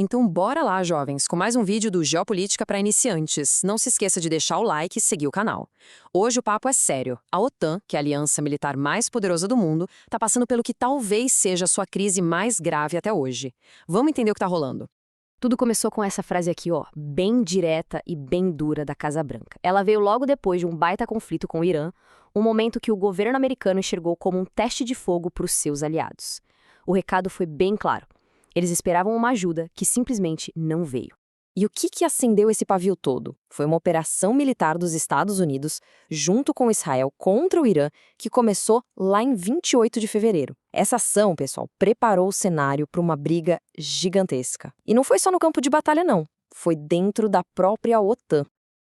Então bora lá, jovens, com mais um vídeo do Geopolítica para Iniciantes. Não se esqueça de deixar o like e seguir o canal. Hoje o papo é sério. A OTAN, que é a aliança militar mais poderosa do mundo, está passando pelo que talvez seja a sua crise mais grave até hoje. Vamos entender o que está rolando. Tudo começou com essa frase aqui, ó, bem direta e bem dura da Casa Branca. Ela veio logo depois de um baita conflito com o Irã, um momento que o governo americano enxergou como um teste de fogo para os seus aliados. O recado foi bem claro. Eles esperavam uma ajuda que simplesmente não veio. E o que acendeu esse pavio todo? Foi uma operação militar dos Estados Unidos, junto com Israel, contra o Irã, que começou lá em 28 de fevereiro. Essa ação, pessoal, preparou o cenário para uma briga gigantesca. E não foi só no campo de batalha, não. Foi dentro da própria OTAN.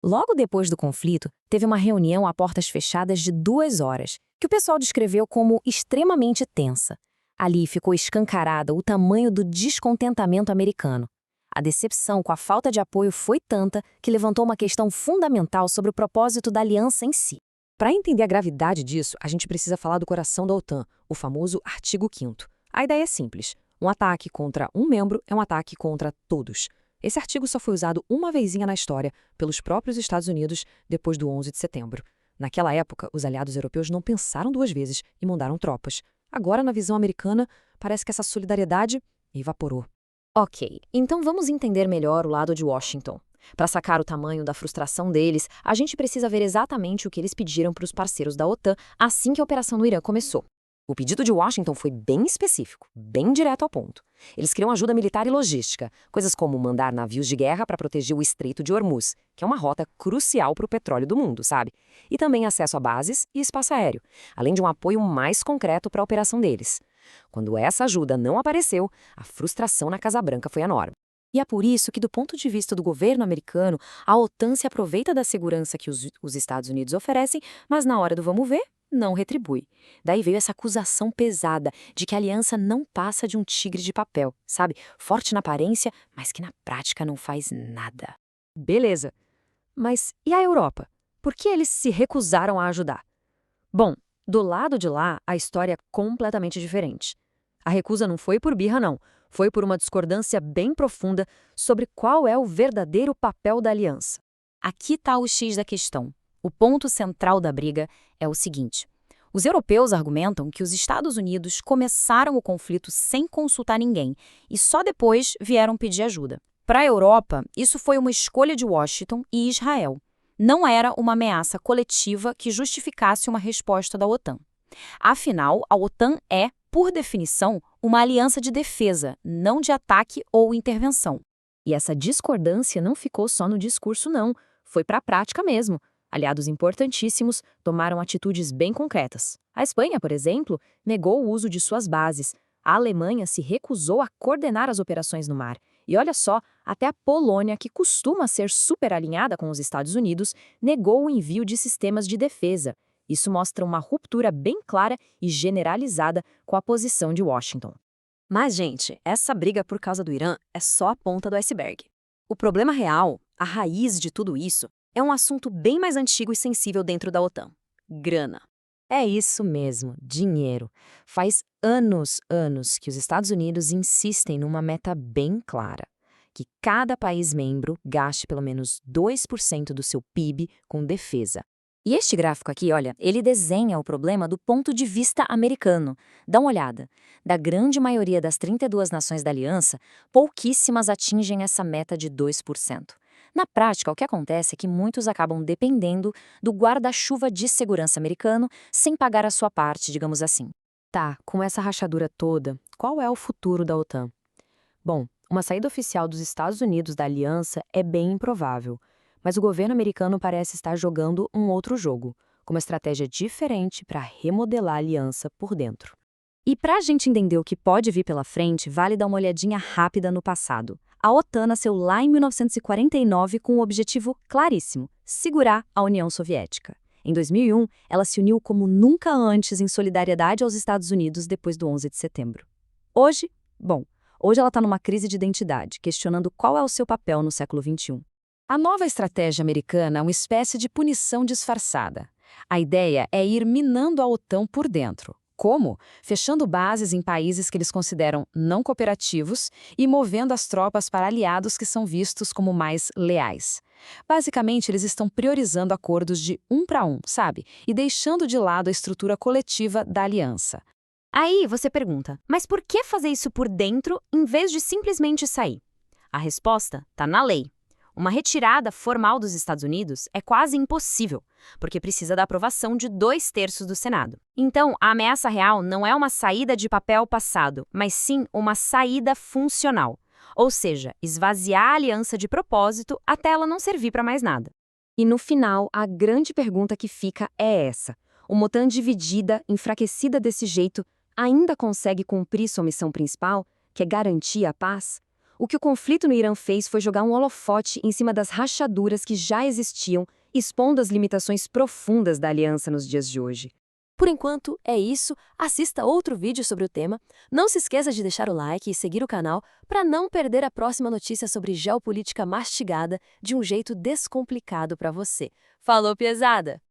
Logo depois do conflito, teve uma reunião a portas fechadas de 2 horas, que o pessoal descreveu como extremamente tensa. Ali ficou escancarada o tamanho do descontentamento americano. A decepção com a falta de apoio foi tanta que levantou uma questão fundamental sobre o propósito da aliança em si. Para entender a gravidade disso, a gente precisa falar do coração da OTAN, o famoso artigo 5º. A ideia é simples. Um ataque contra um membro é um ataque contra todos. Esse artigo só foi usado uma vezinha na história pelos próprios Estados Unidos depois do 11 de setembro. Naquela época, os aliados europeus não pensaram 2 vezes e mandaram tropas. Agora, na visão americana, parece que essa solidariedade evaporou. Ok, então vamos entender melhor o lado de Washington. Para sacar o tamanho da frustração deles, a gente precisa ver exatamente o que eles pediram para os parceiros da OTAN assim que a operação no Irã começou. O pedido de Washington foi bem específico, bem direto ao ponto. Eles queriam ajuda militar e logística, coisas como mandar navios de guerra para proteger o Estreito de Hormuz, que é uma rota crucial para o petróleo do mundo, sabe? E também acesso a bases e espaço aéreo, além de um apoio mais concreto para a operação deles. Quando essa ajuda não apareceu, a frustração na Casa Branca foi enorme. E é por isso que, do ponto de vista do governo americano, a OTAN se aproveita da segurança que os Estados Unidos oferecem, mas na hora do vamos ver, não retribui. Daí veio essa acusação pesada de que a aliança não passa de um tigre de papel, sabe? Forte na aparência, mas que na prática não faz nada. Beleza. Mas e a Europa? Por que eles se recusaram a ajudar? Bom, do lado de lá, a história é completamente diferente. A recusa não foi por birra, não. Foi por uma discordância bem profunda sobre qual é o verdadeiro papel da aliança. Aqui está o X da questão. O ponto central da briga é o seguinte. Os europeus argumentam que os Estados Unidos começaram o conflito sem consultar ninguém e só depois vieram pedir ajuda. Para a Europa, isso foi uma escolha de Washington e Israel. Não era uma ameaça coletiva que justificasse uma resposta da OTAN. Afinal, a OTAN é, por definição, uma aliança de defesa, não de ataque ou intervenção. E essa discordância não ficou só no discurso, não. Foi para a prática mesmo. Aliados importantíssimos tomaram atitudes bem concretas. A Espanha, por exemplo, negou o uso de suas bases. A Alemanha se recusou a coordenar as operações no mar. E olha só, até a Polônia, que costuma ser super alinhada com os Estados Unidos, negou o envio de sistemas de defesa. Isso mostra uma ruptura bem clara e generalizada com a posição de Washington. Mas, gente, essa briga por causa do Irã é só a ponta do iceberg. O problema real, a raiz de tudo isso, é um assunto bem mais antigo e sensível dentro da OTAN: grana. É isso mesmo, dinheiro. Faz anos que os Estados Unidos insistem numa meta bem clara: que cada país membro gaste pelo menos 2% do seu PIB com defesa. E este gráfico aqui, olha, ele desenha o problema do ponto de vista americano. Dá uma olhada. Da grande maioria das 32 nações da aliança, pouquíssimas atingem essa meta de 2%. Na prática, o que acontece é que muitos acabam dependendo do guarda-chuva de segurança americano sem pagar a sua parte, digamos assim. Tá, com essa rachadura toda, qual é o futuro da OTAN? Bom, uma saída oficial dos Estados Unidos da aliança é bem improvável, mas o governo americano parece estar jogando um outro jogo, com uma estratégia diferente para remodelar a aliança por dentro. E para a gente entender o que pode vir pela frente, vale dar uma olhadinha rápida no passado. A OTAN nasceu lá em 1949 com um objetivo claríssimo: segurar a União Soviética. Em 2001, ela se uniu como nunca antes em solidariedade aos Estados Unidos depois do 11 de setembro. Hoje ela está numa crise de identidade, questionando qual é o seu papel no século XXI. A nova estratégia americana é uma espécie de punição disfarçada. A ideia é ir minando a OTAN por dentro, Como? Fechando bases em países que eles consideram não cooperativos e movendo as tropas para aliados que são vistos como mais leais. Basicamente, eles estão priorizando acordos de um para um, sabe? E deixando de lado a estrutura coletiva da aliança. Aí você pergunta, mas por que fazer isso por dentro em vez de simplesmente sair? A resposta está na lei. Uma retirada formal dos Estados Unidos é quase impossível, porque precisa da aprovação de 2/3 do Senado. Então, a ameaça real não é uma saída de papel passado, mas sim uma saída funcional. Ou seja, esvaziar a aliança de propósito até ela não servir para mais nada. E no final, a grande pergunta que fica é essa. Uma OTAN dividida, enfraquecida desse jeito, ainda consegue cumprir sua missão principal, que é garantir a paz? O que o conflito no Irã fez foi jogar um holofote em cima das rachaduras que já existiam, expondo as limitações profundas da aliança nos dias de hoje. Por enquanto, é isso. Assista outro vídeo sobre o tema. Não se esqueça de deixar o like e seguir o canal para não perder a próxima notícia sobre geopolítica mastigada de um jeito descomplicado para você. Falou, pesada!